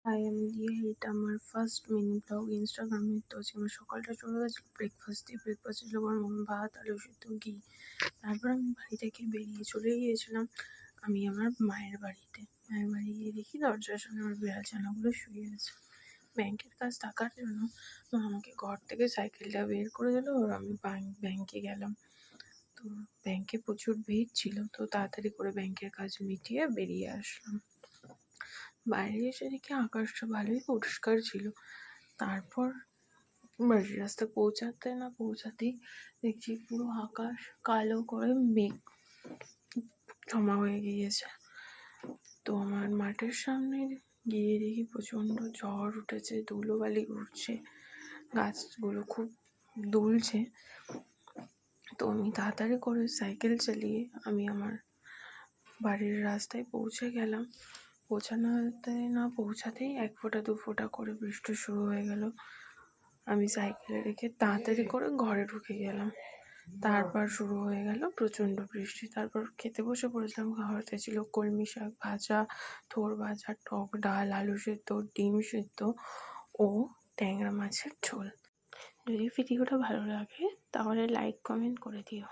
High, আমি দিয়ে এটা আমার ফার্স্ট মিনি ব্লগ ইনস্টাগ্রামে। তো আজকে আমার সকালটা চলে গেছিলো ব্রেকফাস্ট ছিল গরম ভাত, আলু সেদ্ধ, ঘি। তারপর আমি বাড়ি থেকে বেরিয়ে চলে গিয়েছিলাম আমি আমার মায়ের বাড়িতে। মায়ের বাড়ি গিয়ে দেখি দরজার সামনে আমার বিড়াল ছানাগুলো শুয়ে আছে। ব্যাংকের কাজ থাকার জন্য মা আমাকে ঘর থেকে সাইকেলটা বের করে দিল, আর আমি ব্যাংকে গেলাম। তো ব্যাংকে প্রচুর ভিড় ছিল, তো তাড়াতাড়ি করে ব্যাংকের কাজ মিটিয়ে বেরিয়ে আসলাম। বাইরে এসে দেখি আকাশটা ভালোই পরিষ্কার ছিল। তারপর বাড়ির রাস্তা পৌঁছাতেই দেখছি পুরো আকাশ কালো করে মেঘ জমা হয়ে গিয়েছে। তো আমার মাঠের সামনে গিয়ে দেখি প্রচণ্ড ঝড় উঠেছে, ধুলোবালি উঠছে, গাছগুলো খুব দুলছে। তো আমি তাড়াতাড়ি করে সাইকেল চালিয়ে আমি আমার বাড়ির রাস্তায় পৌঁছে গেলাম। পৌঁছাতেই 1 ফোঁটা 2 ফোঁটা করে বৃষ্টি শুরু হয়ে গেল। আমি সাইকেলে রেখে তাড়াতাড়ি করে ঘরে ঢুকে গেলাম। তারপর শুরু হয়ে গেল প্রচণ্ড বৃষ্টি। তারপর খেতে বসে পড়েছিলাম। খাওয়াতে ছিল কলমি শাক ভাজা, থোর ভাজা, টক ডাল, আলু সেদ্ধ, ডিম সেদ্ধ ও ট্যাংরা মাছের ঝোল। যদি ভিডিওটা ভালো লাগে তাহলে লাইক কমেন্ট করে দিও।